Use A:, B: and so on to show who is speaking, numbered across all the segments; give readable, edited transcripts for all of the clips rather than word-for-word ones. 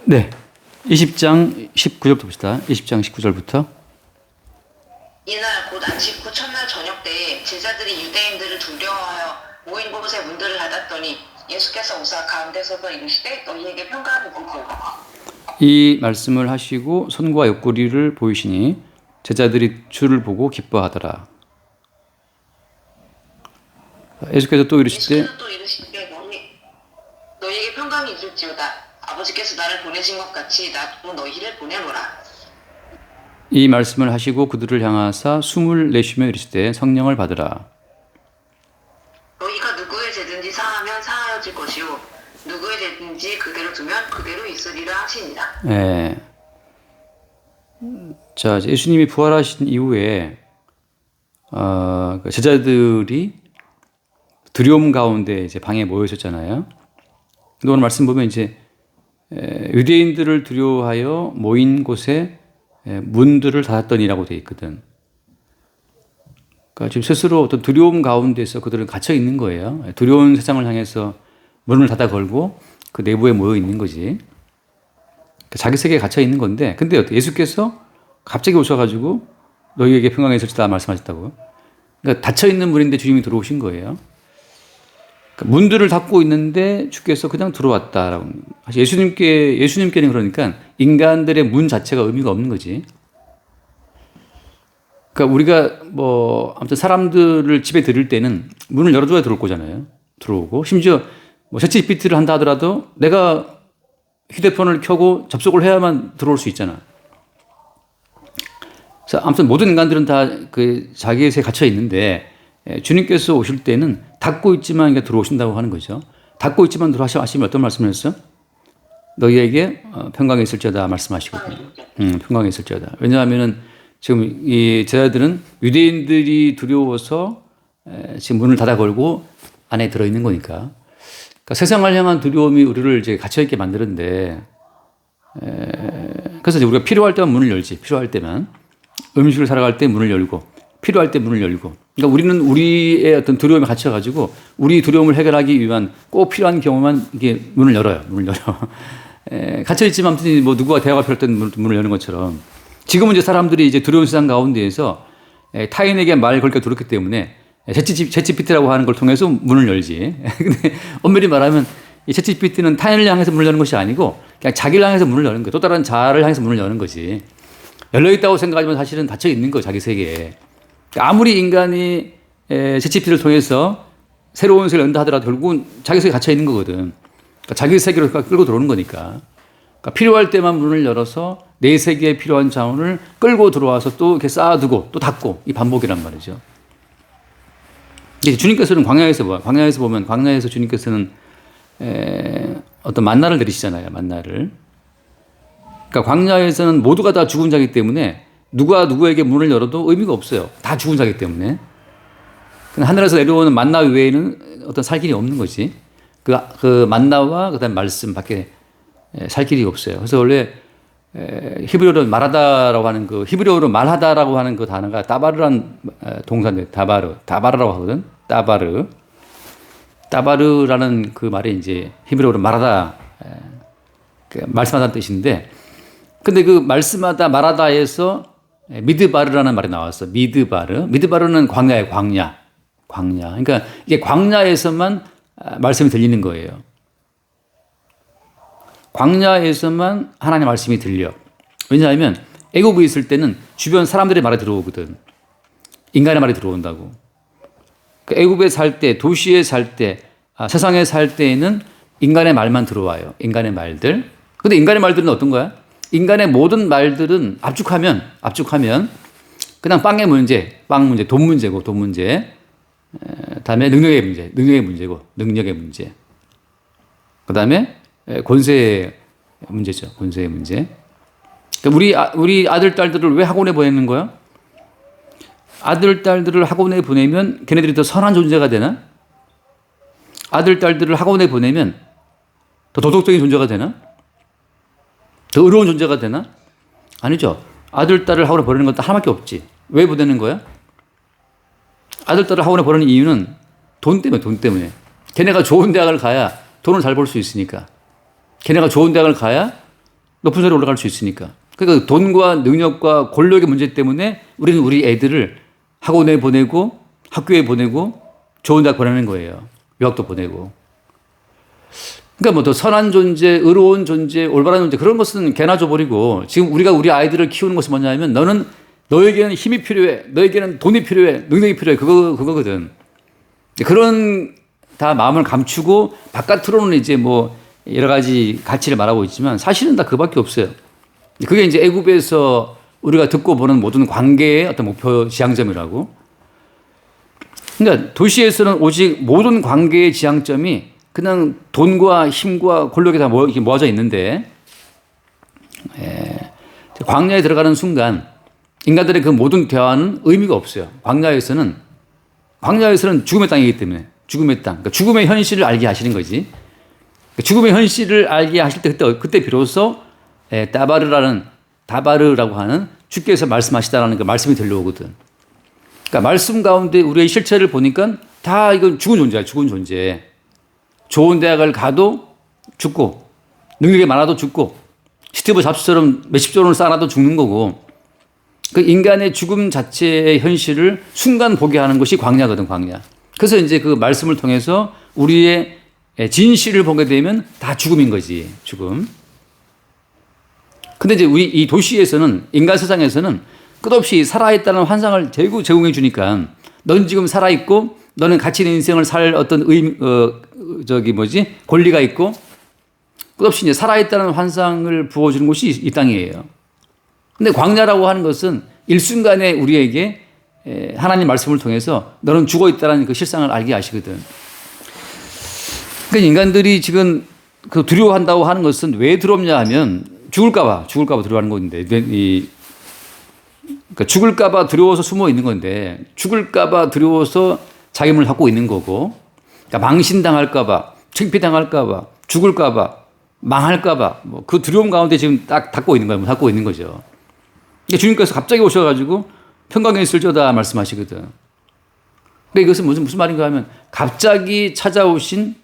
A: 네. 20장 19절부터 봅시다. 20장 19절부터.
B: 이날 곧 아침 후 첫날 저녁 때에 제자들이 유대인들을 두려워하여 모인 곳에 문들을 닫았더니 예수께서 오사 가운데 서서 이르시되 너희에게 평강이 있을지어다.
A: 이 말씀을 하시고 손과 옆구리를 보이시니 제자들이 주를 보고 기뻐하더라. 예수께서 또 이르시되
B: 너희에게 평강이 있을지어다. 아버지께서 나를 보내신 것 같이 나도 너희를 보내노라.
A: 이 말씀을 하시고 그들을 향하사 숨을 내쉬며 이르시되 성령을 받으라.
B: 너희가 누구의 죄든지 사하면 사하여질 것이요 누구의 죄든지 그대로 두면 그대로 있으리라 하시니라.
A: 네. 자, 예수님이 부활하신 이후에 제자들이 두려움 가운데 이제 방에 모여 있었잖아요. 근데 오늘 말씀 보면 이제 유대인들을 두려워하여 모인 곳에 문들을 닫았더니라고 되어 있거든. 그러니까 지금 스스로 어떤 두려움 가운데서 그들은 갇혀 있는 거예요. 두려운 세상을 향해서 문을 닫아 걸고 그 내부에 모여 있는 거지. 자기 세계에 갇혀 있는 건데, 근데 예수께서 갑자기 오셔가지고 너희에게 평강이 있을지다 말씀하셨다고요. 그러니까 닫혀 있는 문인데 주님이 들어오신 거예요. 그러니까 문들을 닫고 있는데 주께서 그냥 들어왔다라고. 예수님께는 그러니까 인간들의 문 자체가 의미가 없는 거지. 그러니까 우리가 아무튼 사람들을 집에 들일 때는 문을 열어줘야 들어올 거잖아요. 들어오고 심지어 챗GPT를 한다 하더라도 내가 휴대폰을 켜고 접속을 해야만 들어올 수 있잖아. 그래서 아무튼 모든 인간들은 다 그 자기의 세계에 갇혀 있는데 주님께서 오실 때는 닫고 있지만 들어오신다고 하는 거죠. 닫고 있지만 들어오시면 어떤 말씀을 했어요? 너희에게 평강이 있을지어다 말씀하시거든요. 평강이 있을지어다. 왜냐하면은 지금 이 제자들은 유대인들이 두려워서 지금 문을 닫아 걸고 안에 들어 있는 거니까. 그러니까 세상을 향한 두려움이 우리를 이제 갇혀있게 만드는데, 그래서 이제 우리가 필요할 때만 문을 열지. 필요할 때만. 음식을 사러 갈 때 문을 열고, 필요할 때 문을 열고. 그러니까 우리는 우리의 어떤 두려움에 갇혀가지고 우리 두려움을 해결하기 위한 꼭 필요한 경우만 이게 문을 열어요. 문을 열어. 갇혀있지만 아무튼 누구와 대화가 필요할 때는 문을 여는 것처럼. 지금은 이제 사람들이 이제 두려운 세상 가운데에서 타인에게 말 걸기가 두렵기 때문에 챗GPT라고 하는 걸 통해서 문을 열지. 근데 엄밀히 말하면 이 챗GPT는 타인을 향해서 문을 여는 것이 아니고 그냥 자기를 향해서 문을 여는 거예요. 또 다른 자아를 향해서 문을 여는 거지. 열려있다고 생각하지만 사실은 닫혀 있는 거예요. 자기 세계에. 아무리 인간이 챗GPT를 통해서 새로운 세계를 연다 하더라도 결국은 자기 세계에 갇혀 있는 거거든. 그러니까 자기 세계로 끌고 들어오는 거니까. 그러니까 필요할 때만 문을 열어서 내 세계에 필요한 자원을 끌고 들어와서 또 이렇게 쌓아두고 또 닫고 이 반복이란 말이죠. 주님께서는 광야에서 주님께서는 어떤 만나를 내리시잖아요. 만나를. 그러니까 광야에서는 모두가 다 죽은 자이기 때문에 누가 누구에게 문을 열어도 의미가 없어요. 다 죽은 자이기 때문에. 하늘에서 내려오는 만나 외에는 어떤 살 길이 없는 거지. 그 만나와 그다음 말씀 밖에 살 길이 없어요. 그래서 원래 히브리어로 말하다라고 하는 히브리어로 말하다라고 하는 그 단어가 따바르란 동사인데 다바르라고 하거든. 따바르라는 그 말이 이제 히브리어로 말하다, 말씀하다는 뜻인데, 근데 그 말씀하다 말하다에서 미드바르라는 말이 나왔어. 미드바르는 광야예요. 광야. 그러니까 이게 광야에서만 말씀이 들리는 거예요. 광야에서만 하나님의 말씀이 들려. 왜냐하면 애굽에 있을 때는 주변 사람들의 말이 들어오거든. 인간의 말이 들어온다고. 애굽에 살 때, 도시에 살 때, 세상에 살 때에는 인간의 말만 들어와요. 인간의 말들. 근데 인간의 말들은 어떤 거야? 인간의 모든 말들은 압축하면 그냥 빵 문제, 돈 문제. 다음에 능력의 문제. 그 다음에 권세의 문제죠. 권세의 문제. 그러니까 우리 아들, 딸들을 왜 학원에 보내는 거야? 아들, 딸들을 학원에 보내면 걔네들이 더 선한 존재가 되나? 아들, 딸들을 학원에 보내면 더 도덕적인 존재가 되나? 더 의로운 존재가 되나? 아니죠. 아들, 딸을 학원에 보내는 건 하나밖에 없지. 왜 보내는 거야? 아들, 딸을 학원에 보내는 이유는 돈 때문에. 걔네가 좋은 대학을 가야 돈을 잘 벌 수 있으니까. 걔네가 좋은 대학을 가야 높은 자리에 올라갈 수 있으니까. 그러니까 돈과 능력과 권력의 문제 때문에 우리는 우리 애들을 학원에 보내고 학교에 보내고 좋은 데 보내는 거예요. 유학도 보내고. 그러니까 뭐 더 선한 존재, 의로운 존재, 올바른 존재 그런 것은 개나 줘버리고 지금 우리가 우리 아이들을 키우는 것이 뭐냐면 너에게는 힘이 필요해. 너에게는 돈이 필요해. 능력이 필요해. 그거거든. 그런 다 마음을 감추고 바깥으로는 이제 뭐 여러 가지 가치를 말하고 있지만 사실은 다 그밖에 없어요. 그게 이제 애굽에서 우리가 듣고 보는 모든 관계의 어떤 목표 지향점이라고. 그러니까 도시에서는 오직 모든 관계의 지향점이 그냥 돈과 힘과 권력이 다 이렇게 모아져 있는데, 광야에 들어가는 순간 인간들의 그 모든 대화는 의미가 없어요. 광야에서는 죽음의 땅이기 때문에 죽음의 땅, 그러니까 죽음의 현실을 알게 하시는 거지. 죽음의 현실을 알게 하실 때 그때 비로소 다바르라고 하는 주께서 말씀하시다라는 그 말씀이 들려오거든. 그러니까 말씀 가운데 우리의 실체를 보니까 다 이건 죽은 존재야, 죽은 존재. 좋은 대학을 가도 죽고, 능력이 많아도 죽고, 스티브 잡스처럼 몇십조 원을 쌓아도 죽는 거고, 그 인간의 죽음 자체의 현실을 순간 보게 하는 것이 광야거든, 광야. 그래서 이제 그 말씀을 통해서 우리의 진실을 보게 되면 다 죽음인 거지, 죽음. 근데 이제 우리 이 도시에서는, 인간 세상에서는 끝없이 살아있다는 환상을 제공해 주니까 넌 지금 살아있고 너는 가치 있는 인생을 살 어떤 권리가 있고 끝없이 이제 살아있다는 환상을 부어주는 곳이 이 땅이에요. 근데 광야라고 하는 것은 일순간에 우리에게 하나님 말씀을 통해서 너는 죽어 있다는 그 실상을 알게 하시거든. 그러니까 인간들이 지금 그 두려워한다고 하는 것은 왜 두렵냐 하면 죽을까봐 두려워하는 건데, 그러니까 죽을까봐 두려워서 숨어 있는 건데, 죽을까봐 두려워서 자기문을 닫고 있는 거고, 그러니까 망신당할까봐, 창피당할까봐, 죽을까봐, 망할까봐, 뭐 그 두려움 가운데 지금 딱 닫고 있는 거예요. 닫고 있는 거죠. 그러니까 주님께서 갑자기 오셔가지고 평강에 있을지어다 말씀하시거든. 근데 이것은 무슨 말인가 하면 갑자기 찾아오신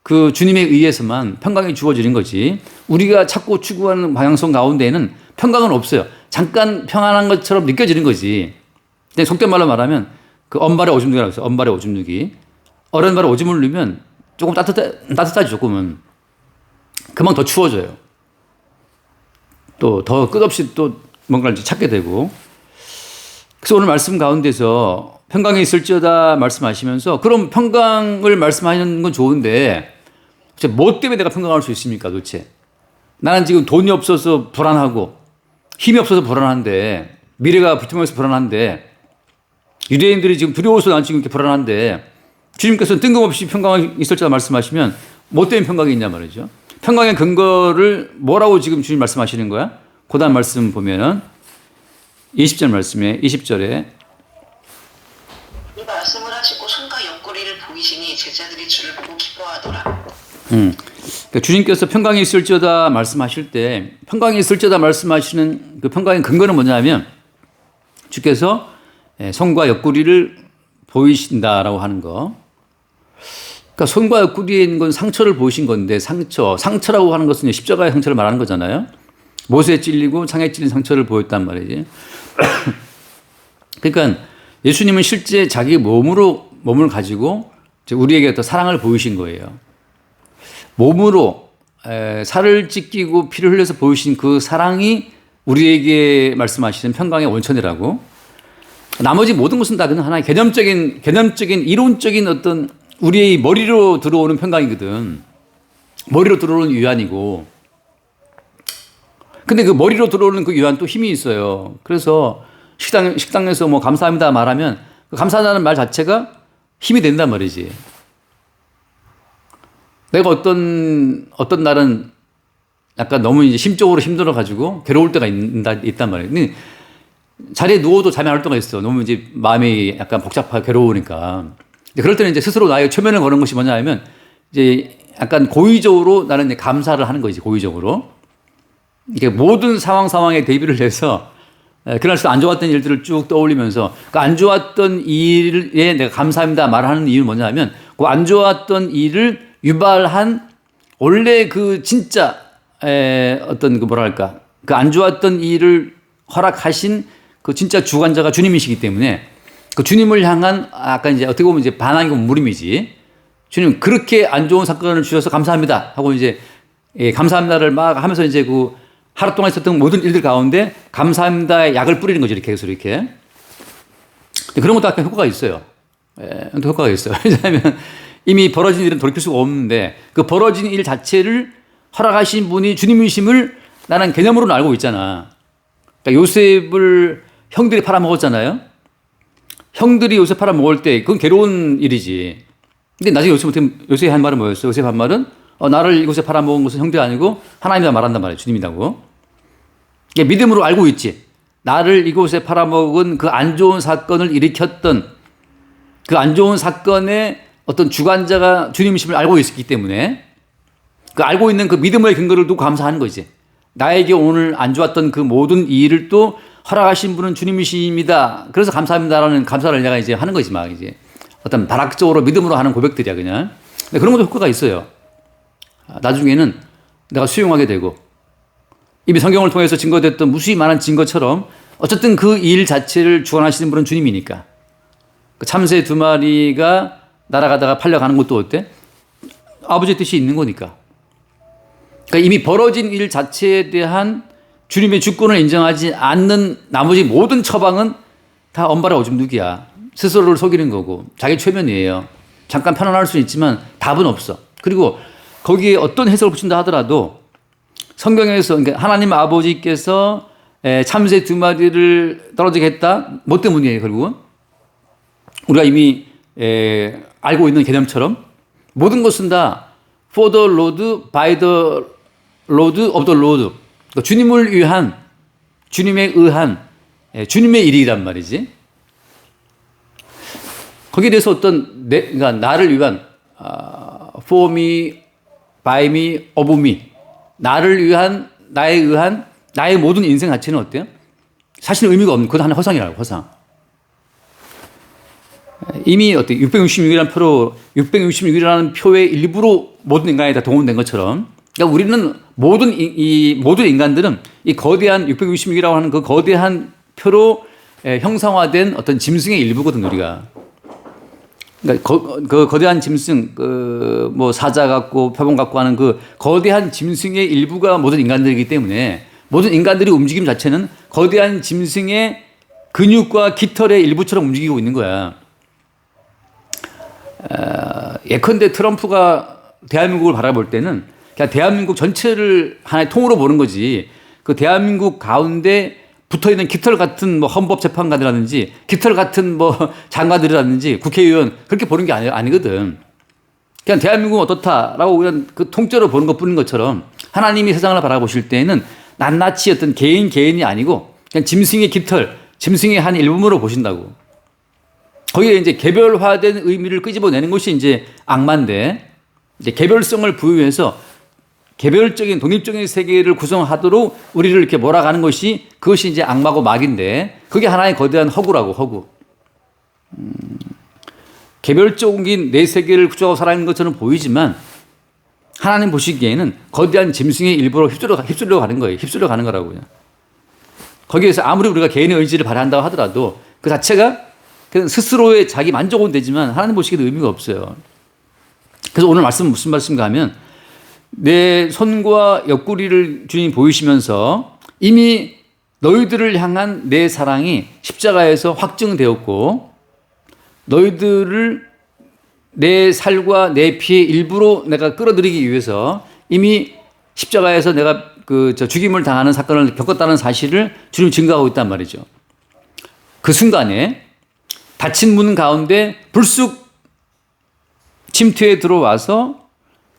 A: 그 주님에 의해서만 평강이 주어지는 거지. 우리가 찾고 추구하는 방향성 가운데에는 평강은 없어요. 잠깐 평안한 것처럼 느껴지는 거지. 근데 속된 말로 말하면 그 언발의 오줌 누기라고 했어요. 언발의 오줌 누기. 어른 발에 오줌을 누면 조금 따뜻하지, 조금은. 금방 더 추워져요. 또 더 끝없이 또 뭔가를 찾게 되고. 그래서 오늘 말씀 가운데서 평강에 있을지어다 말씀하시면서 그럼 평강을 말씀하시는 건 좋은데 뭐 때문에 내가 평강할 수 있습니까 도대체? 나는 지금 돈이 없어서 불안하고 힘이 없어서 불안한데 미래가 불투명해서 불안한데 유대인들이 지금 두려워서 난 지금 이렇게 불안한데 주님께서는 뜬금없이 평강이 있을지어다 말씀하시면 뭐 때문에 평강이 있냐 말이죠. 평강의 근거를 뭐라고 지금 주님 말씀하시는 거야? 그 다음 말씀 보면은 20절 말씀에 20절에
B: 이 말씀을 하시고 손과 옆구리를 보이시니 제자들이 주를 보고 기뻐하더라.
A: 그러니까 주님께서 평강이 있을지어다 말씀하실 때 평강이 있을지어다 말씀하시는 그 평강의 근거는 뭐냐면 주께서 손과 옆구리를 보이신다라고 하는 거. 그러니까 손과 옆구리에 있는 건 상처를 보이신 건데 상처라고 하는 것은 십자가의 상처를 말하는 거잖아요. 못에 찔리고 창에 찔린 상처를 보였단 말이지. 그러니까 예수님은 실제 자기 몸을 가지고 우리에게 어떤 사랑을 보이신 거예요. 몸으로 살을 찢기고 피를 흘려서 보이신 그 사랑이 우리에게 말씀하시는 평강의 원천이라고. 나머지 모든 것은 다 그냥 하나의 개념적인 이론적인 어떤 우리의 머리로 들어오는 평강이거든. 머리로 들어오는 유한이고. 근데 그 머리로 들어오는 그 유한 또 힘이 있어요. 그래서 식당에서 뭐 감사합니다 말하면 그 감사하다는 말 자체가 힘이 된단 말이지. 내가 어떤 날은 약간 너무 이제 심적으로 힘들어가지고 괴로울 때가 있단 말이에요. 근데 자리에 누워도 잠이 안 올 때가 있어. 너무 이제 마음이 약간 복잡하고 괴로우니까. 그럴 때는 이제 스스로 나의 최면을 거는 것이 뭐냐 하면 이제 약간 고의적으로 나는 이제 감사를 하는 거지, 고의적으로. 이게 모든 상황에 대비를 해서 그날서 안 좋았던 일들을 쭉 떠올리면서 그 안 좋았던 일에 내가 감사합니다 말하는 이유는 뭐냐 하면 그 안 좋았던 일을 유발한 원래 그 진짜 어떤 그 뭐랄까 그 안 좋았던 일을 허락하신 그 진짜 주관자가 주님이시기 때문에 그 주님을 향한 아까 이제 어떻게 보면 이제 반항이고 물음이지. 주님 그렇게 안 좋은 사건을 주셔서 감사합니다 하고 이제 감사합니다를 막 하면서 이제 그 하루 동안 있었던 모든 일들 가운데 감사합니다의 약을 뿌리는 거죠. 이렇게 해서 이렇게. 그런 것도 약간 효과가 있어요. 효과가 있어요. 왜냐하면 이미 벌어진 일은 돌이킬 수가 없는데 그 벌어진 일 자체를 허락하신 분이 주님이심을 나는 개념으로는 알고 있잖아. 그러니까 요셉을 형들이 팔아먹었잖아요. 형들이 요셉 팔아먹을 때 그건 괴로운 일이지. 근데 나중에 요셉이 한 말은 뭐였어요? 요셉 한 말은 나를 이곳에 팔아먹은 것은 형들이 아니고 하나님이다 말한단 말이에요. 주님이라고. 믿음으로 알고 있지. 나를 이곳에 팔아먹은 그 안 좋은 사건을 일으켰던 그 안 좋은 사건의 어떤 주관자가 주님이심을 알고 있었기 때문에 그 알고 있는 그 믿음의 근거를 두고 감사하는 거지. 나에게 오늘 안 좋았던 그 모든 이 일을 또 허락하신 분은 주님이십니다. 그래서 감사합니다라는 감사를 내가 이제 하는 거지 막 이제 어떤 다락적으로 믿음으로 하는 고백들이야 그냥. 근데 그런 것도 효과가 있어요. 나중에는 내가 수용하게 되고 이미 성경을 통해서 증거됐던 무수히 많은 증거처럼 어쨌든 그 일 자체를 주관하시는 분은 주님이니까. 그 참새 2마리가 날아가다가 팔려가는 것도 어때? 아버지의 뜻이 있는 거니까. 그러니까 이미 벌어진 일 자체에 대한 주님의 주권을 인정하지 않는 나머지 모든 처방은 다 엄발의 오줌 누기야. 스스로를 속이는 거고 자기 최면이에요. 잠깐 편안할 수 있지만 답은 없어. 그리고 거기에 어떤 해석을 붙인다 하더라도 성경에서 그러니까 하나님 아버지께서 참새 2마리를 떨어지게 했다. 뭐 때문이에요 결국은? 우리가 이미 알고 있는 개념처럼 모든 것은 다 for the Lord, by the Lord of the Lord. 그러니까 주님을 위한, 주님에 의한, 주님의 일이란 말이지. 거기에 대해서 어떤 그러니까 나를 위한 for me, by me, of me. 나를 위한, 나에 의한, 나의 모든 인생 자체는 어때요? 사실 의미가 없는, 그것도 하나의 허상이라고, 허상. 이미 어때 666이라는 표로 666이라는 표의 일부로 모든 인간이 다 동원된 것처럼 그러니까 우리는 모든 인간들은 이 거대한 666이라고 하는 그 거대한 표로 형상화된 어떤 짐승의 일부거든 우리가. 그러니까 그 거대한 짐승 뭐 사자 같고 표범 같고 하는 그 거대한 짐승의 일부가 모든 인간들이기 때문에 모든 인간들의 움직임 자체는 거대한 짐승의 근육과 깃털의 일부처럼 움직이고 있는 거야. 예컨대 트럼프가 대한민국을 바라볼 때는 그냥 대한민국 전체를 하나의 통으로 보는 거지 그 대한민국 가운데 붙어있는 깃털 같은 뭐 헌법재판관이라든지 깃털 같은 뭐 장관들이라든지 국회의원 그렇게 보는 게 아니거든. 그냥 대한민국은 어떻다라고 그냥 그 통째로 보는 것 뿐인 것처럼 하나님이 세상을 바라보실 때에는 낱낱이 어떤 개인이 아니고 그냥 짐승의 깃털, 짐승의 한 일부분으로 보신다고. 거기에 이제 개별화된 의미를 끄집어내는 것이 이제 악마인데, 이제 개별성을 부여해서 개별적인 독립적인 세계를 구성하도록 우리를 이렇게 몰아가는 것이 그것이 이제 악마고 마귀인데, 그게 하나의 거대한 허구라고, 허구. 개별적인 내 세계를 구조하고 살아가는 것처럼 보이지만, 하나님 보시기에는 거대한 짐승의 일부로 휩쓸려 가는 거예요. 휩쓸려 가는 거라고요. 거기에서 아무리 우리가 개인의 의지를 발휘한다고 하더라도 그 자체가 그냥 스스로의 자기 만족은 되지만 하나님 보시기에도 의미가 없어요. 그래서 오늘 말씀 무슨 말씀인가 하면 내 손과 옆구리를 주님 보이시면서 이미 너희들을 향한 내 사랑이 십자가에서 확증되었고 너희들을 내 살과 내 피의 일부로 내가 끌어들이기 위해서 이미 십자가에서 내가 죽임을 당하는 사건을 겪었다는 사실을 주님 증거하고 있단 말이죠. 그 순간에 닫힌 문 가운데 불쑥 침투에 들어와서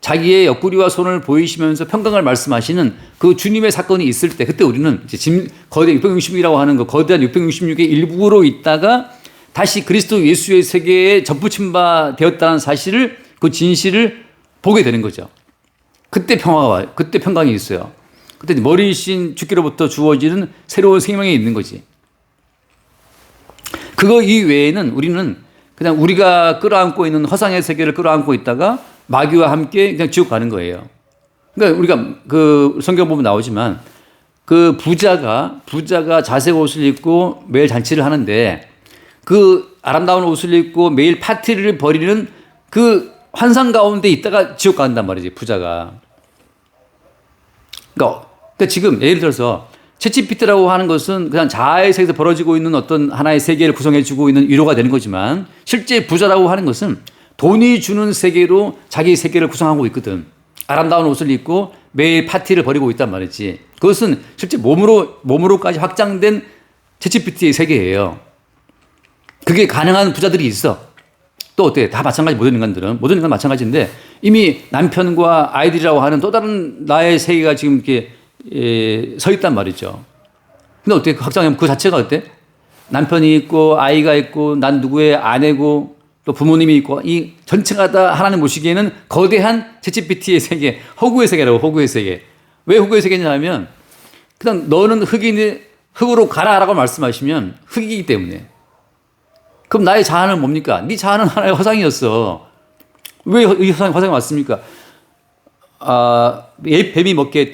A: 자기의 옆구리와 손을 보이시면서 평강을 말씀하시는 그 주님의 사건이 있을 때 그때 우리는 이제 거대 666이라고 하는 그 거대한 666의 일부로 있다가 다시 그리스도 예수의 세계에 접붙임 바 되었다는 사실을 그 진실을 보게 되는 거죠. 그때 평화가 와요. 그때 평강이 있어요. 그때 머리신 주께로부터 주어지는 새로운 생명이 있는 거지. 그거 이외에는 우리는 그냥 우리가 끌어안고 있는 허상의 세계를 끌어안고 있다가 마귀와 함께 그냥 지옥 가는 거예요. 그러니까 우리가 그 성경 보면 나오지만 그 부자가 자색 옷을 입고 매일 잔치를 하는데 그 아름다운 옷을 입고 매일 파티를 벌이는 그 환상 가운데 있다가 지옥 간단 말이지, 부자가. 그러니까 지금 예를 들어서 챗GPT라고 하는 것은 그냥 자아의 세계에서 벌어지고 있는 어떤 하나의 세계를 구성해주고 있는 위로가 되는 거지만 실제 부자라고 하는 것은 돈이 주는 세계로 자기 세계를 구성하고 있거든. 아름다운 옷을 입고 매일 파티를 벌이고 있단 말이지. 그것은 실제 몸으로까지 확장된 챗GPT의 세계예요. 그게 가능한 부자들이 있어. 또 어때? 다 마찬가지. 모든 인간 마찬가지인데 이미 남편과 아이들이라고 하는 또 다른 나의 세계가 지금 이렇게 서 있단 말이죠. 근데 어때? 확장하면 그 자체가 어때? 남편이 있고 아이가 있고 난 누구의 아내고 또 부모님이 있고 이 전체가 다 하나님 보시기에는 거대한 챗GPT의 세계, 허구의 세계라고. 허구의 세계. 왜 허구의 세계냐 하면 그냥 너는 흙으로 가라라고 말씀하시면 흙이기 때문에. 그럼 나의 자아는 뭡니까? 네 자아는 하나의 허상이었어. 왜 이 허상이 왔습니까? 뱀이 먹게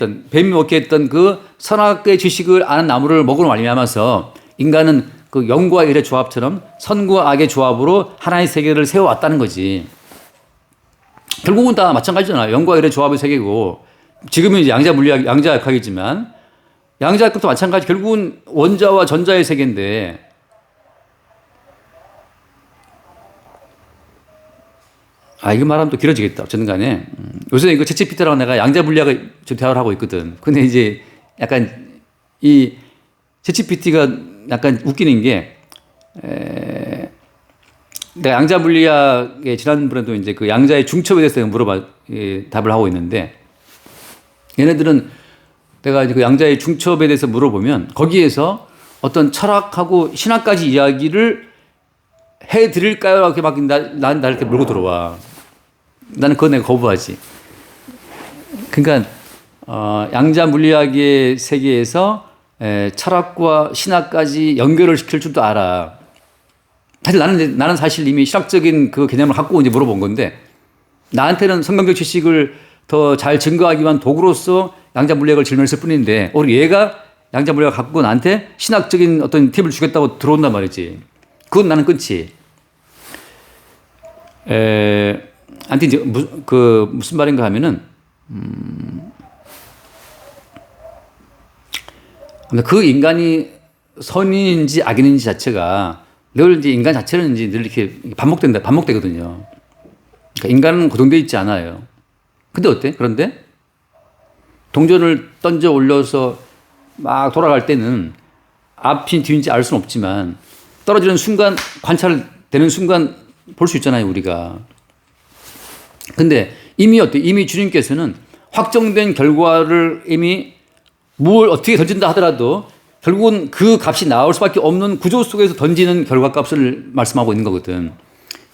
A: 했던 그 선악의 지식을 아는 나무를 먹으로 말미암아서 인간은 그 영과 일의 조합처럼 선과 악의 조합으로 하나의 세계를 세워왔다는 거지. 결국은 다 마찬가지잖아. 영과 일의 조합의 세계고 지금은 이제 양자역학이지만 양자역학도 마찬가지. 결국은 원자와 전자의 세계인데 이거 말하면 또 길어지겠다. 어쨌든 간에. 요새 이거 챗GPT라고 내가 양자물리학을 지금 대화를 하고 있거든. 근데 이제 약간 이 챗GPT가 약간 웃기는 게, 내가 양자물리학의 지난번에도 이제 그 양자의 중첩에 대해서 답을 하고 있는데, 얘네들은 내가 이제 그 양자의 중첩에 대해서 물어보면 거기에서 어떤 철학하고 신학까지 이야기를 해 드릴까요? 이렇게 막 날 이렇게 물고 들어와. 나는 그거 내가 거부하지. 그러니까 양자 물리학의 세계에서 철학과 신학까지 연결을 시킬 줄도 알아. 사실 나는 사실 이미 신학적인 그 개념을 갖고 이제 물어본 건데 나한테는 성경적 지식을 더 잘 증거하기 위한 도구로서 양자 물리학을 질문했을 뿐인데 오히려 얘가 양자 물리학을 갖고 나한테 신학적인 어떤 팁을 주겠다고 들어온단 말이지. 그건 나는 끊지. 아무튼 이제 무슨 말인가 하면은 그 인간이 선인지 악인인지 자체가 늘 이제 인간 자체는 이제 늘 이렇게 반복되거든요. 그러니까 인간은 고정되어 있지 않아요. 근데 어때? 그런데 동전을 던져 올려서 막 돌아갈 때는 앞인지 뒤인지 알 수는 없지만 떨어지는 순간 관찰되는 순간 볼 수 있잖아요, 우리가. 근데 이미 어때? 이미 주님께서는 확정된 결과를 이미 뭘 어떻게 던진다 하더라도 결국은 그 값이 나올 수밖에 없는 구조 속에서 던지는 결과값을 말씀하고 있는 거거든.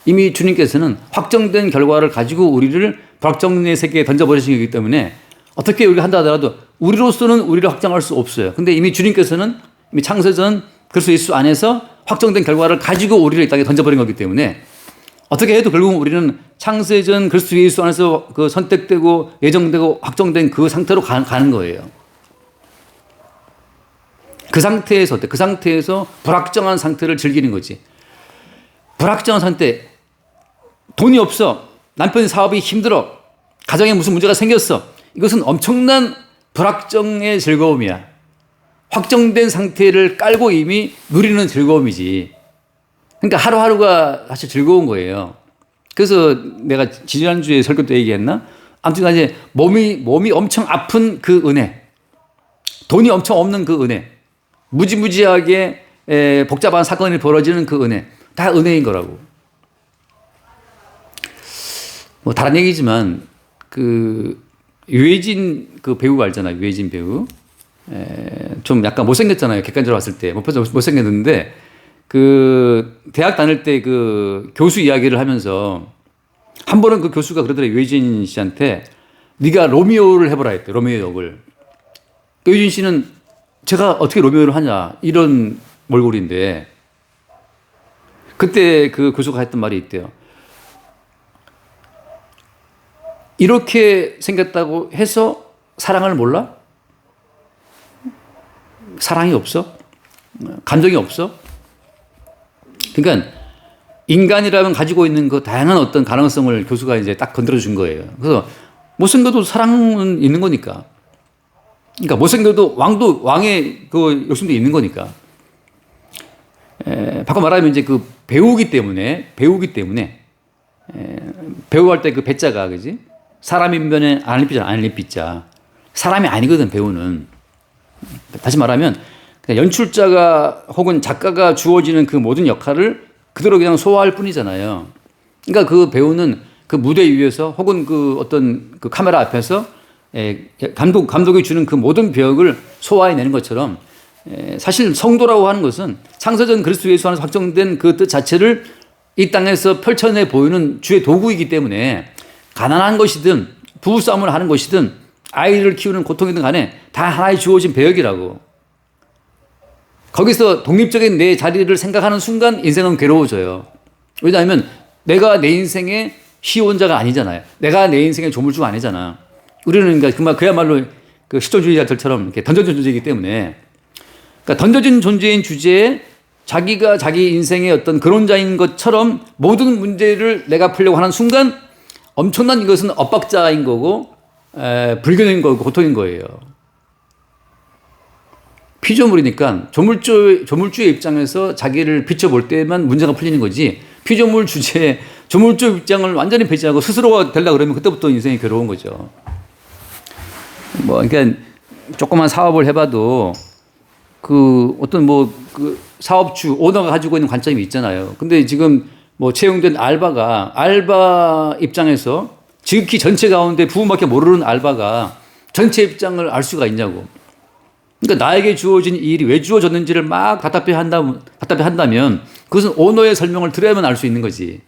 A: 이미 주님께서는 확정된 결과를 가지고 우리를 불확정의 세계에 던져버리신 거기 때문에 어떻게 우리가 한다 하더라도 우리로서는 우리를 확정할 수 없어요. 근데 이미 주님께서는 이미 창세전 그리스도 예수 안에서 확정된 결과를 가지고 우리를 이 땅에 던져버린 거기 때문에 어떻게 해도 결국은 우리는 창세전 그리스도 예수 안에서 그 선택되고 예정되고 확정된 그 상태로 가는 거예요. 그 상태에서 어때? 그 상태에서 불확정한 상태를 즐기는 거지. 불확정한 상태. 돈이 없어. 남편 사업이 힘들어. 가정에 무슨 문제가 생겼어. 이것은 엄청난 불확정의 즐거움이야. 확정된 상태를 깔고 이미 누리는 즐거움이지. 그러니까 하루하루가 사실 즐거운 거예요. 그래서 내가 지난주에 설교 때 얘기했나? 아무튼 간에 몸이 엄청 아픈 그 은혜. 돈이 엄청 없는 그 은혜. 무지무지하게 복잡한 사건이 벌어지는 그 은혜. 다 은혜인 거라고. 뭐 다른 얘기지만 그 유해진 그 배우 알잖아요. 유해진 배우. 좀 약간 못생겼잖아요. 객관적으로 봤을 때. 못생겼는데 그 대학 다닐 때 그 교수 이야기를 하면서 한 번은 그 교수가 그러더래요. 유해진 씨한테 네가 로미오를 해보라 했대. 로미오 역을. 유해진 씨는 제가 어떻게 로미오를 하냐 이런 몰골인데 그때 그 교수가 했던 말이 있대요. 이렇게 생겼다고 해서 사랑을 몰라? 사랑이 없어? 감정이 없어? 그러니까 인간이라면 가지고 있는 그 다양한 어떤 가능성을 교수가 이제 딱 건드려 준 거예요. 그래서 못생겨도 사랑은 있는 거니까. 그러니까 못생겨도 왕의 그 욕심도 있는 거니까. 바꿔 말하면 이제 그 배우기 때문에 배우할 때 그 배자가 그지? 사람인 면에 안일비자. 사람이 아니거든 배우는. 다시 말하면 그냥 연출자가 혹은 작가가 주어지는 그 모든 역할을 그대로 그냥 소화할 뿐이잖아요. 그러니까 그 배우는 그 무대 위에서 혹은 그 어떤 그 카메라 앞에서 감독이 주는 그 모든 배역을 소화해내는 것처럼 사실 성도라고 하는 것은 창세전 그리스도 예수 안에서 확정된 그 뜻 자체를 이 땅에서 펼쳐내 보이는 주의 도구이기 때문에 가난한 것이든 부부싸움을 하는 것이든 아이를 키우는 고통이든 간에 다 하나의 주어진 배역이라고. 거기서 독립적인 내 자리를 생각하는 순간 인생은 괴로워져요. 왜냐하면 내가 내 인생의 시원자가 아니잖아요. 내가 내 인생의 조물주가 아니잖아. 우리는 그러니까 그야말로 그 실존주의자들처럼 이렇게 던져진 존재이기 때문에, 그러니까 던져진 존재인 주제에 자기가 자기 인생의 어떤 근원자인 것처럼 모든 문제를 내가 풀려고 하는 순간 엄청난 이것은 엇박자인 거고 불균형인 거고 고통인 거예요. 피조물이니까 조물주의 입장에서 자기를 비춰볼 때만 문제가 풀리는 거지, 피조물 주제에 조물주 입장을 완전히 배제하고 스스로가 되려고 그러면 그때부터 인생이 괴로운 거죠. 그러니까 조그만 사업을 해봐도 그 어떤 그 사업주 오너가 가지고 있는 관점이 있잖아요. 근데 지금 채용된 알바 입장에서 지극히 전체 가운데 부분밖에 모르는 알바가 전체 입장을 알 수가 있냐고. 그러니까 나에게 주어진 이 일이 왜 주어졌는지를 막 답답해한다면 그것은 오너의 설명을 들어야만 알 수 있는 거지.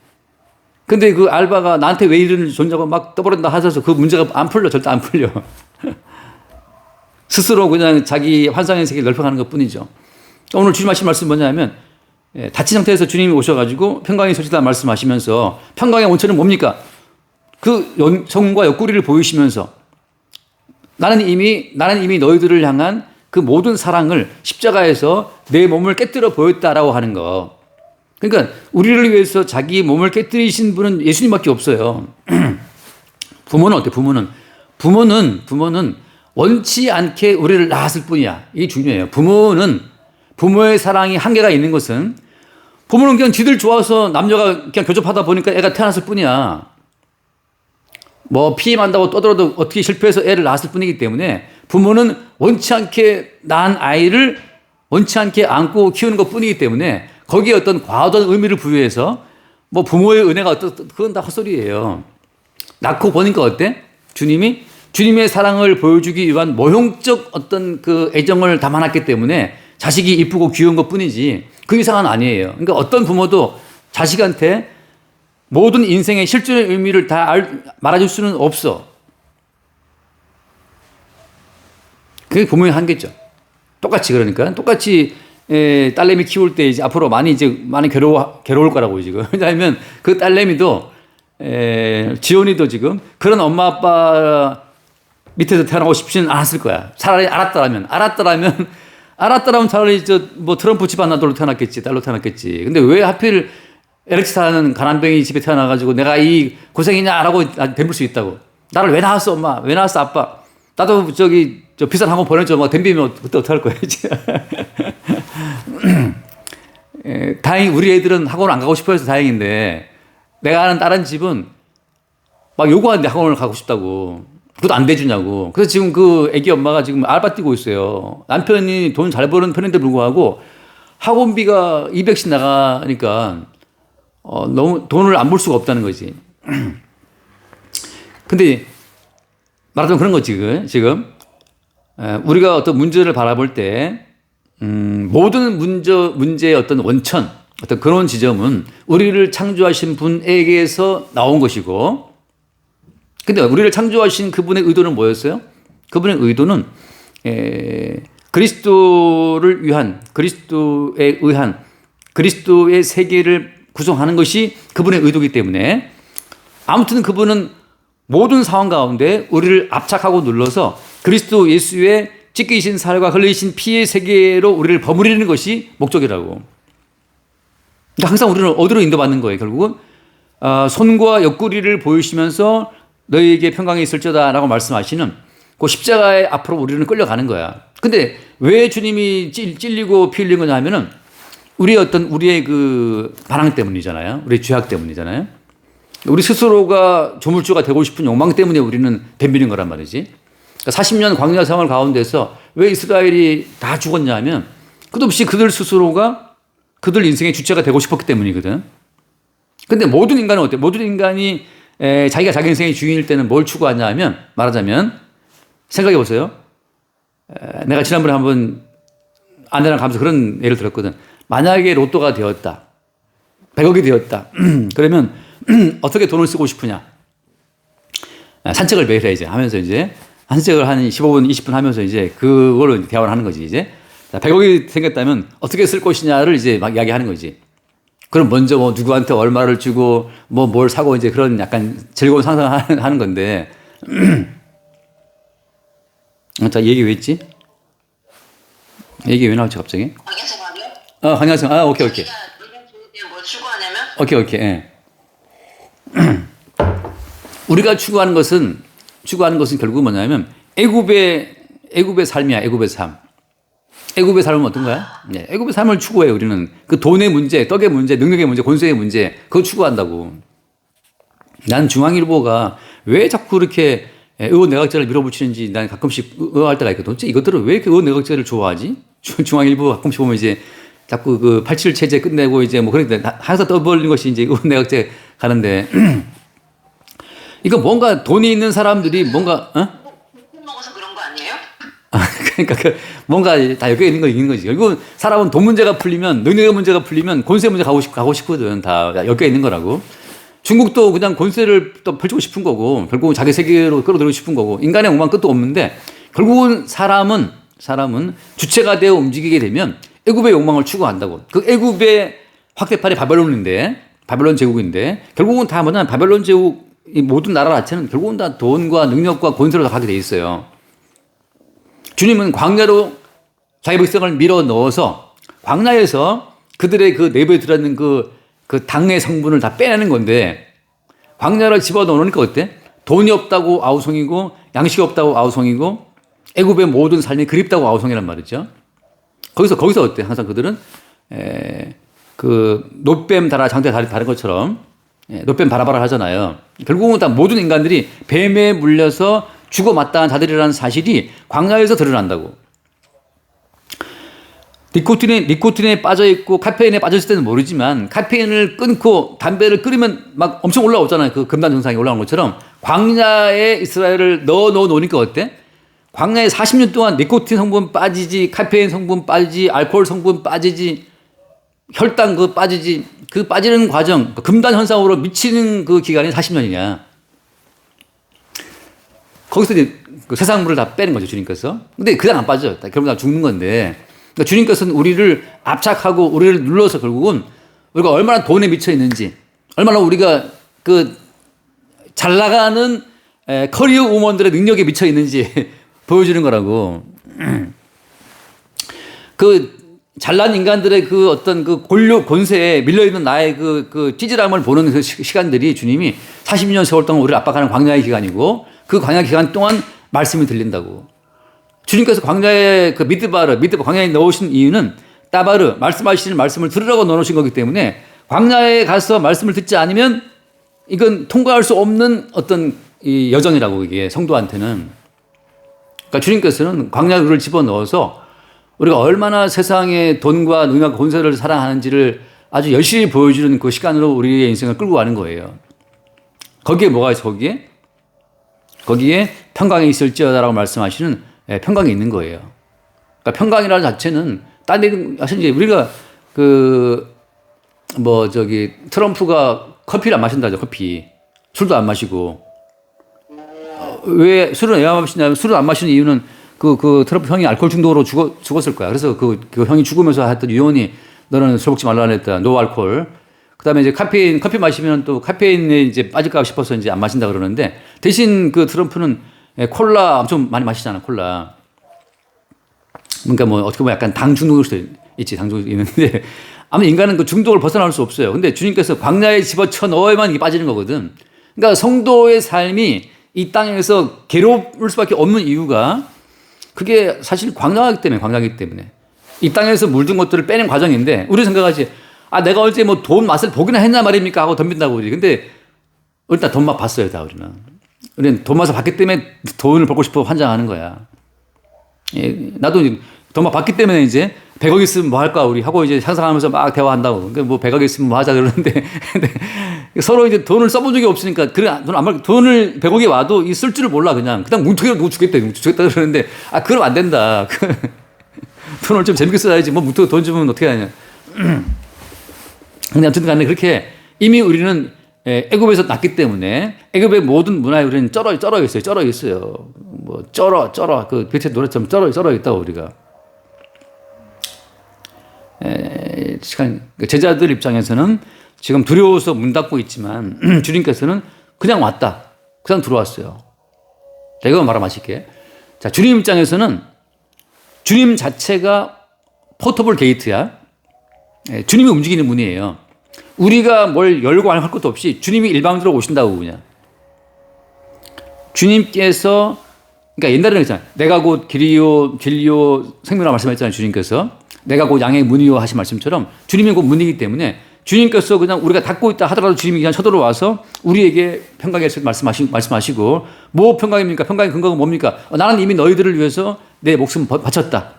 A: 근데 그 알바가 나한테 왜 이런 존재가 막 떠버린다 하셔서 그 문제가 안 풀려. 절대 안 풀려. 스스로 그냥 자기 환상의 세계를 넓혀가는 것 뿐이죠. 오늘 주님 하신 말씀이 뭐냐면, 다친 상태에서 주님이 오셔가지고 평강이 소식다 말씀하시면서, 평강의 원천은 뭡니까? 그 성과 옆구리를 보이시면서 나는 이미 너희들을 향한 그 모든 사랑을 십자가에서 내 몸을 깨뜨려 보였다라고 하는 거. 그러니까 우리를 위해서 자기 몸을 깨뜨리신 분은 예수님밖에 없어요. 부모는 어때? 부모는 원치 않게 우리를 낳았을 뿐이야. 이게 중요해요. 부모의 사랑이 한계가 있는 것은, 부모는 그냥 지들 좋아서 남녀가 그냥 교접하다 보니까 애가 태어났을 뿐이야. 피임한다고 떠들어도 어떻게 실패해서 애를 낳았을 뿐이기 때문에 부모는 원치 않게 낳은 아이를 원치 않게 안고 키우는 것 뿐이기 때문에 거기에 어떤 과도한 의미를 부여해서 부모의 은혜가 그건 다 헛소리예요. 낳고 보니까 어때? 주님의 사랑을 보여주기 위한 모형적 어떤 그 애정을 담아놨기 때문에 자식이 이쁘고 귀여운 것 뿐이지 그 이상은 아니에요. 그러니까 어떤 부모도 자식한테 모든 인생의 실존의 의미를 다 말해줄 수는 없어. 그게 부모의 한계죠. 똑같이 딸내미 키울 때 이제 앞으로 많이 괴로울 거라고 지금. 왜냐하면 그 딸내미도 지원이도 지금 그런 엄마 아빠 밑에서 태어나고 싶지는 않았을 거야. 차라리 알았더라면 차라리 트럼프 집안 아들로 태어났겠지, 딸로 태어났겠지. 근데 왜 하필 LH 사는 가난뱅이 집에 태어나가지고 내가 이 고생이냐라고 덤빌 수 있다고. 나를 왜 낳았어, 엄마? 왜 낳았어, 아빠? 나도 저 비싼 학원 보내줘. 덤비면 그때 어떡할 거야, 이제. 다행히 우리 애들은 학원을 안 가고 싶어 해서 다행인데, 내가 아는 다른 집은 요구하는데 학원을 가고 싶다고. 그것도 안 대주냐고. 그래서 지금 그 애기 엄마가 지금 알바 뛰고 있어요. 남편이 돈 잘 버는 편인데 불구하고 학원비가 200씩 나가니까 너무 돈을 안 벌 수가 없다는 거지. 근데 말하자면 그런 거지, 지금. 우리가 어떤 문제를 바라볼 때, 모든 문제의 어떤 원천, 어떤 그런 지점은 우리를 창조하신 분에게서 나온 것이고, 근데 우리를 창조하신 그분의 의도는 뭐였어요? 그분의 의도는, 그리스도를 위한, 그리스도의 세계를 구성하는 것이 그분의 의도이기 때문에, 아무튼 그분은 모든 상황 가운데 우리를 압착하고 눌러서 그리스도 예수의 찢기신 살과 흘리신 피의 세계로 우리를 버무리는 것이 목적이라고. 그러니까 항상 우리는 어디로 인도받는 거예요. 결국은 손과 옆구리를 보이시면서 너희에게 평강이 있을지어다라고 말씀하시는 그 십자가의 앞으로 우리는 끌려가는 거야. 근데 왜 주님이 찔리고 피 흘린 거냐 하면은 우리의 그 반항 때문이잖아요. 우리의 죄악 때문이잖아요. 우리 스스로가 조물주가 되고 싶은 욕망 때문에 우리는 덤비는 거란 말이지. 그러니까 40년 광야 생활 가운데서 왜 이스라엘이 다 죽었냐 하면 끝없이 그들 스스로가 그들 인생의 주체가 되고 싶었기 때문이거든. 근데 모든 인간은 어때? 모든 인간이 자기가 자기 인생의 주인일 때는 뭘 추구하냐 하면 말하자면 생각해 보세요. 내가 지난번에 한번 아내랑 가면서 그런 예를 들었거든. 만약에 로또가 되었다. 100억이 되었다. 그러면 어떻게 돈을 쓰고 싶으냐? 산책을 매일 해, 이제 하면서 이제 산책을 한 15분, 20분 하면서 이제 그걸로 대화를 하는 거지, 이제. 100억이 생겼다면 어떻게 쓸 것이냐를 이제 막 이야기하는 거지. 그럼 먼저 뭐 누구한테 얼마를 주고 뭐 뭘 사고 이제 그런 약간 즐거운 상상을 하는 건데. 자, 얘기 왜 했지? 얘기 왜 나왔지, 갑자기?
B: 광야생활이요?
A: 광야생활. 오케이.
B: 자기가 인생 주인에 뭘 추구하냐면
A: 오케이. 예. 우리가 추구하는 것은 결국 뭐냐면 애굽의 삶이야. 애굽의 삶. 애굽의 삶은 어떤 거야? 네, 애굽의 삶을 추구해요. 우리는 그 돈의 문제, 떡의 문제, 능력의 문제, 권세의 문제 그거 추구한다고. 난 중앙일보가 왜 자꾸 그렇게 의원 내각제를 밀어붙이는지 난 가끔씩 의아할 때가 있거든. 도대체 이것들은 왜 이렇게 의원 내각제를 좋아하지? 중앙일보 가끔씩 보면 이제 자꾸 그 87 체제 끝내고 이제 뭐 그러니까 항상 떠벌리는 것이 이제 의원 내각제 가는데 이거 뭔가 돈이 있는 사람들이 뭔가
B: 먹어서 그런 거 아니에요?
A: 그러니까 뭔가 다 엮여 있는 거지. 결국은 사람은 돈 문제가 풀리면 능력의 문제가 풀리면 권세 문제 가고 싶거든. 다 엮여 있는 거라고. 중국도 그냥 권세를 또 펼치고 싶은 거고 결국은 자기 세계로 끌어들이고 싶은 거고 인간의 욕망 끝도 없는데 결국은 사람은 주체가 되어 움직이게 되면 애굽의 욕망을 추구한다고. 그 애굽의 확대판이 바벨론 제국인데 결국은 다 뭐냐면 바벨론 제국 이 모든 나라 자체는 결국은 다 돈과 능력과 권세로 다 가게 돼 있어요. 주님은 광야로 자기 백성을 밀어 넣어서 광야에서 그들의 그 내부에 들어있는 그 당의 성분을 다 빼내는 건데 광야를 집어넣으니까 어때? 돈이 없다고 아우성이고 양식이 없다고 아우성이고 애굽의 모든 삶이 그립다고 아우성이란 말이죠. 거기서 어때? 항상 그들은 그 노뱀 달아 장대 다른 것처럼 노뱀 바라바라 하잖아요. 결국은 다 모든 인간들이 뱀에 물려서 죽어 마땅한 자들이라는 사실이 광야에서 드러난다고. 니코틴에 빠져 있고 카페인에 빠져 있을 때는 모르지만 카페인을 끊고 담배를 끊으면 막 엄청 올라오잖아요. 그 금단 정상에 올라온 것처럼 광야에 이스라엘을 넣어 놓으니까 어때? 광야에 40년 동안 니코틴 성분 빠지지, 카페인 성분 빠지지, 알코올 성분 빠지지, 혈당 빠지지, 그 빠지는 과정, 금단 현상으로 미치는 그 기간이 40년이냐. 거기서 이제 그 세상물을 다 빼는 거죠, 주님께서. 근데 그냥 안 빠져. 결국 다 죽는 건데. 그러니까 주님께서는 우리를 압착하고 우리를 눌러서 결국은 우리가 얼마나 돈에 미쳐 있는지, 얼마나 우리가 그 잘 나가는 커리어 우먼들의 능력에 미쳐 있는지 보여주는 거라고. 그 잘난 인간들의 그 어떤 그 권세에 밀려있는 나의 그 찌질함을 보는 그 시간들이 주님이 40년 세월 동안 우리를 압박하는 광야의 기간이고 그 광야 기간 동안 말씀이 들린다고. 주님께서 광야에 그 미드바 광야에 넣으신 이유는 따바르 말씀하시는 말씀을 들으라고 넣으신 거기 때문에 광야에 가서 말씀을 듣지 않으면 이건 통과할 수 없는 어떤 이 여정이라고 이게 성도한테는. 그러니까 주님께서는 광야를 집어넣어서 우리가 얼마나 세상의 돈과 능력과 권세를 사랑하는지를 아주 열심히 보여주는 그 시간으로 우리의 인생을 끌고 가는 거예요. 거기에 뭐가 있어? 거기에 평강이 있을지어다라고 말씀하시는 평강이 있는 거예요. 그러니까 평강이라는 자체는 딴 데 사실 이제 우리가 트럼프가 커피를 안 마신다죠. 커피 술도 안 마시고 왜 술을 왜 안 마시냐면 술을 안 마시는 이유는 그 트럼프 형이 알코올 중독으로 죽었을 거야. 그래서 그 형이 죽으면서 했던 유언이 너는 술 먹지 말라 했다. 노 알코올. 그다음에 이제 커피 마시면 또 카페인에 이제 빠질까 싶어서 이제 안 마신다 그러는데 대신 그 트럼프는 콜라 엄청 많이 마시잖아, 콜라. 그러니까 뭐 어떻게 보면 약간 당 중독일 수도 있지, 당 중독이 있는데 아무튼 인간은 그 중독을 벗어날 수 없어요. 근데 주님께서 광야에 집어쳐 넣어야만 이게 빠지는 거거든. 그러니까 성도의 삶이 이 땅에서 괴로울 수밖에 없는 이유가 그게 사실 광야이기 때문에. 이 땅에서 물든 것들을 빼낸 과정인데 우리 생각하지, 아, 내가 어제 뭐 돈 맛을 보기나 했나 말입니까? 하고 덤빈다고 우리. 근데 일단 돈 맛 봤어요, 다 우리는. 우리는 돈 맛을 봤기 때문에 돈을 벌고 싶어 환장하는 거야. 예, 나도 돈 맛 봤기 때문에 이제 100억 있으면 뭐 할까 우리 하고 이제 상상하면서 막 대화한다고. 그러니까 뭐 100억 있으면 뭐 하자 그러는데 서로 이제 돈을 써본 적이 없으니까 그래, 돈을 100억이 와도 이 쓸 줄을 몰라 그냥 뭉텅이로 누구 주겠다 그러는데 아, 그럼 안 된다. 돈을 좀 재밌게 써야지 뭐 뭉텅이 돈 주면 어떻게 하냐. 근데 아무튼 간에 그렇게 이미 우리는 애굽에서 났기 때문에 애굽의 모든 문화에 우리는 쩔어 있어요. 뭐 그 베트남 노래처럼 쩔어 있다고 우리가. 제자들 입장에서는 지금 두려워서 문 닫고 있지만 주님께서는 그냥 왔다. 그냥 들어왔어요. 내가 말하면 아실게. 자, 주님 입장에서는 주님 자체가 포터블 게이트야. 주님이 움직이는 문이에요. 우리가 뭘 열고 할 것도 없이 주님이 일방적으로 오신다고 그냥. 주님께서, 그러니까 옛날에는 그랬잖아요. 내가 곧 길이요 생명이라고 말씀하셨잖아요. 주님께서. 내가 곧 양의 문이요 하신 말씀처럼 주님이 곧 문이기 때문에 주님께서 그냥 우리가 닫고 있다 하더라도 주님이 그냥 쳐들어와서 우리에게 평강의 말씀하시고 뭐 평강입니까? 평강의 근거가 뭡니까? 나는 이미 너희들을 위해서 내 목숨 바쳤다.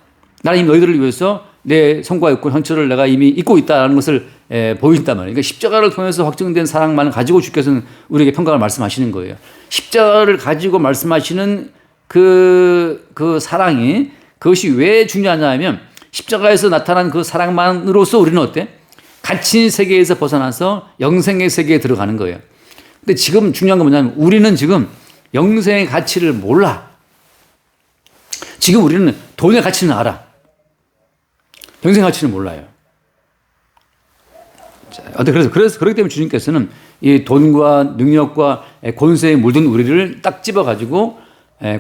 A: 나는 이미 너희들을 위해서 내 성과 있고 형체를 내가 이미 잊고 있다는 것을 보여준단 말이에요. 그러니까 십자가를 통해서 확증된 사랑만을 가지고 주께서는 우리에게 평강을 말씀하시는 거예요. 십자가를 가지고 말씀하시는 그 사랑이 그것이 왜 중요하냐 하면 십자가에서 나타난 그 사랑만으로서 우리는 어때? 갇힌 세계에서 벗어나서 영생의 세계에 들어가는 거예요. 근데 지금 중요한 건 뭐냐면 우리는 지금 영생의 가치를 몰라. 지금 우리는 돈의 가치는 알아. 영생의 가치는 몰라요. 그래서 그렇기 때문에 주님께서는 이 돈과 능력과 권세에 물든 우리를 딱 집어가지고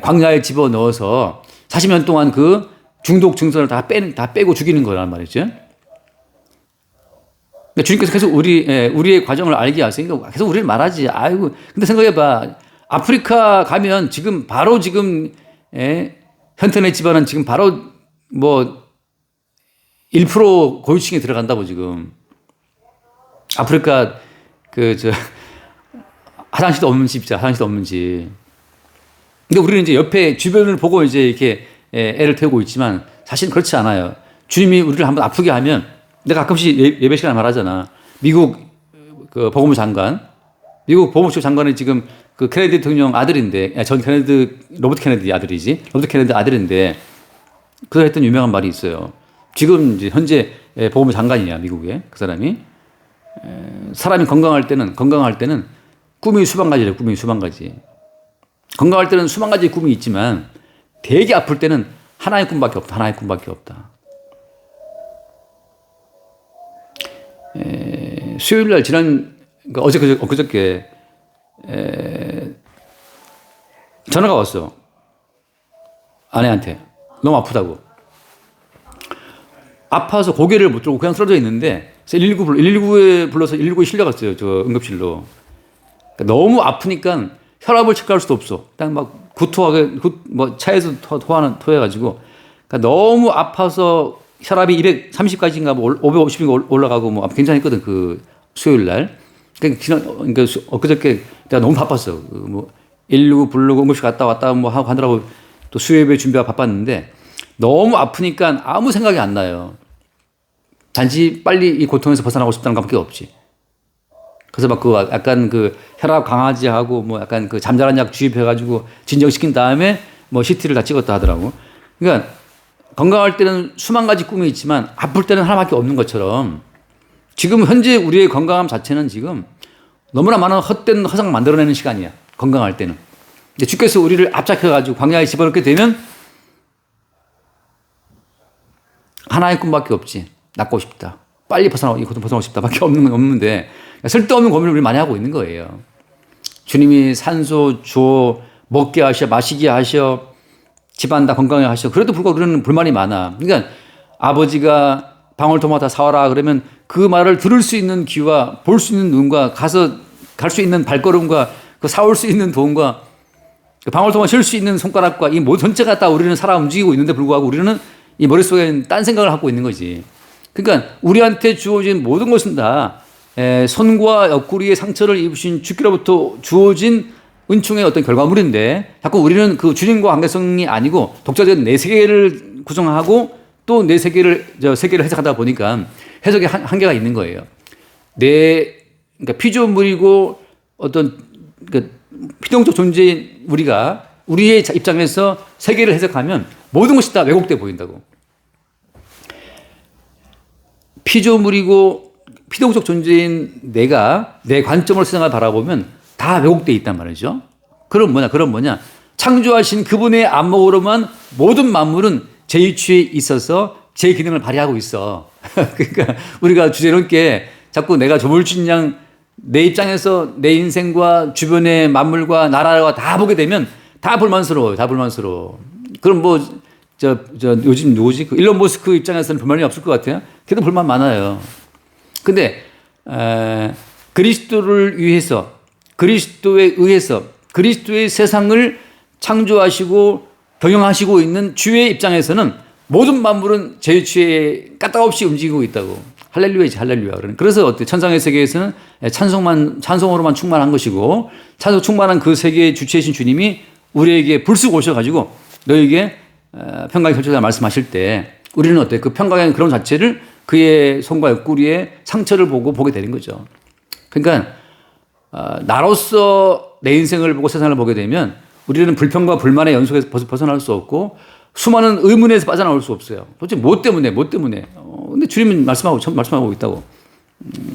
A: 광야에 집어넣어서 40년 동안 그 중독 증선을 다 빼고 죽이는 거란 말이죠. 그러니까 주님께서 계속 우리의 과정을 알게 하세요. 계속 우리를 말하지. 아이고, 근데 생각해봐. 아프리카 가면 지금 바로 현턴의 집안은 지금 바로 뭐 1% 고위층에 들어간다고 지금. 아프리카 화장실도 없는 집이잖아. 화장실도 없는 집. 근데 우리는 이제 옆에 주변을 보고 이제 이렇게 애를 태우고 있지만 사실은 그렇지 않아요. 주님이 우리를 한번 아프게 하면 내가 가끔씩 예배 시간에 말하잖아. 미국 그 법무부 장관, 미국 법무부 장관은 지금 그 케네디 대통령 아들인데, 로버트 케네디 아들이지. 로버트 케네디 아들인데, 그가 했던 유명한 말이 있어요. 지금 이제 현재 법무부 장관이야, 미국에. 그 사람이. 사람이 건강할 때는 꿈이 수만 가지래, 꿈이 수만 가지. 건강할 때는 수만 가지 꿈이 있지만, 되게 아플 때는 하나의 꿈밖에 없다. 수요일 날 그러니까 엊그저께 전화가 왔어. 아내한테. 너무 아프다고. 아파서 고개를 못 들고 그냥 쓰러져 있는데 119에 불러서 119에 실려갔어요. 저 응급실로. 그러니까 너무 아프니까 혈압을 체크할 수도 없어. 그냥 막 차에서 토해가지고. 그러니까 너무 아파서 혈압이 230까지인가 뭐 550인가 올라가고 뭐 괜찮았거든. 그 수요일 날. 그러니까 엊그저께 내가 너무 바빴어. 뭐 119 부르고 응급실 갔다 왔다 뭐 하고 하느라고 또 수요예배 준비가 바빴는데 너무 아프니까 아무 생각이 안 나요. 단지 빨리 이 고통에서 벗어나고 싶다는 것밖에 없지. 그래서 막 약간 혈압 강화제하고 뭐 약간 잠자는 약 주입해가지고 진정시킨 다음에 뭐 CT를 다 찍었다 하더라고. 그러니까 건강할 때는 수만 가지 꿈이 있지만 아플 때는 하나밖에 없는 것처럼 지금 현재 우리의 건강함 자체는 지금 너무나 많은 헛된 허상 만들어내는 시간이야. 건강할 때는. 근데 주께서 우리를 압착해가지고 광야에 집어넣게 되면 하나의 꿈밖에 없지. 낫고 싶다. 빨리 벗어나고 싶다밖에 없는데 쓸데없는 고민을 우리 많이 하고 있는 거예요. 주님이 산소 줘, 먹게 하셔, 마시게 하셔, 집안 다 건강하게 하셔. 그래도 불구하고 우리는 불만이 많아. 그러니까 아버지가 방울토마토 사와라 그러면 그 말을 들을 수 있는 귀와 볼 수 있는 눈과 가서 갈 수 있는 발걸음과 그 사올 수 있는 돈과 그 방울토마토 실 수 있는 손가락과 이 모든 전체가 다 우리는 살아 움직이고 있는데 불구하고 우리는 이 머릿속에 딴 생각을 하고 있는 거지. 그러니까 우리한테 주어진 모든 것은 다 손과 옆구리에 상처를 입으신 주께로부터 주어진 은총의 어떤 결과물인데 자꾸 우리는 그 주님과 관계성이 아니고 독자적인 내 세계를 구성하고 또 내 세계를 해석하다 보니까 해석에 한계가 있는 거예요. 그러니까 피조물이고 어떤 피동적 존재인 우리의 입장에서 세계를 해석하면 모든 것이 다 왜곡돼 보인다고. 피조물이고 피동적 존재인 내가 내 관점으로 세상을 바라보면 다 왜곡돼 있단 말이죠. 그럼 뭐냐? 창조하신 그분의 안목으로만 모든 만물은 제 위치에 있어서 제 기능을 발휘하고 있어. 그러니까 우리가 주제넘게 자꾸 내가 조물주인 양 내 입장에서 내 인생과 주변의 만물과 나라와 다 보게 되면 다 불만스러워요. 그럼 요즘 누구지? 그 일론 머스크 입장에서는 불만이 없을 것 같아요. 걔도 불만 많아요. 근데 그리스도를 위해서 그리스도에 의해서 그리스도의 세상을 창조하시고 경영하시고 있는 주의 입장에서는 모든 만물은 제 위치에 까딱없이 움직이고 있다고. 할렐루야지, 할렐루야. 그래서 어때? 천상의 세계에서는 찬송으로만 충만한 것이고, 찬송 충만한 그 세계의 주체이신 주님이 우리에게 불쑥 오셔가지고 너에게 평강의 설정을 말씀하실 때 우리는 어때? 그 평강의 그런 자체를 그의 손과 옆구리에 상처를 보게 되는 거죠. 그러니까 나로서 내 인생을 보고 세상을 보게 되면 우리는 불평과 불만의 연속에서 벗어날 수 없고 수많은 의문에서 빠져나올 수 없어요. 도대체 뭐 때문에? 근데 주님은 말씀하고 있다고.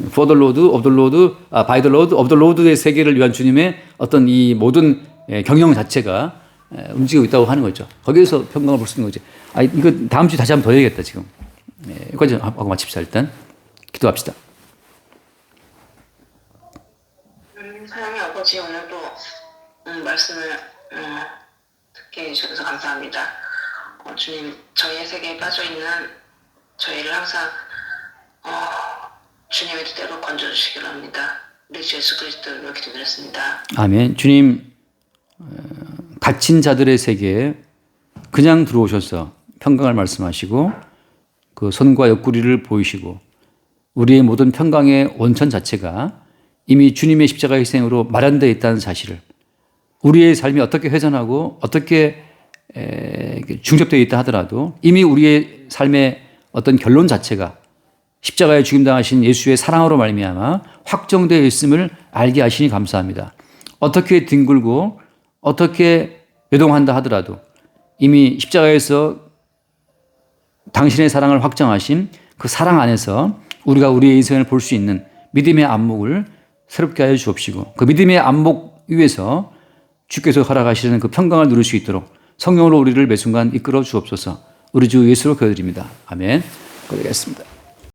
A: For the Lord of the Lord, by the Lord of the Lord의 세계를 위한 주님의 어떤 이 모든 경영 자체가 움직이고 있다고 하는 거죠. 거기에서 평강을 볼 수 있는 거지. 이거 다음 주에 다시 한번 더 해야겠다, 지금. 여기까지 하고 마칩시다, 일단. 기도합시다.
B: 하나님 아버지, 오늘도 말씀을 듣게 해주셔서 감사합니다. 주님, 저희의 세계에 빠져있는 저희를 항상 주님의 뜻대로 건져주시기 바랍니다. 우리 주 예수 그리스도로 기도드렸습니다.
A: 아멘. 주님, 갇힌 자들의 세계에 그냥 들어오셔서 평강을 말씀하시고 그 손과 옆구리를 보이시고 우리의 모든 평강의 원천 자체가 이미 주님의 십자가의 희생으로 마련되어 있다는 사실을, 우리의 삶이 어떻게 회전하고 어떻게 중첩되어 있다 하더라도 이미 우리의 삶의 어떤 결론 자체가 십자가에 죽임당하신 예수의 사랑으로 말미암아 확정되어 있음을 알게 하시니 감사합니다. 어떻게 뒹굴고 어떻게 요동한다 하더라도 이미 십자가에서 당신의 사랑을 확정하신 그 사랑 안에서 우리가 우리의 인생을 볼 수 있는 믿음의 안목을 새롭게 하여 주옵시고 그 믿음의 안목 위에서 주께서 허락하시는 그 평강을 누릴 수 있도록 성령으로 우리를 매 순간 이끌어 주옵소서. 우리 주 예수로 기도드립니다. 아멘. 고백하겠습니다.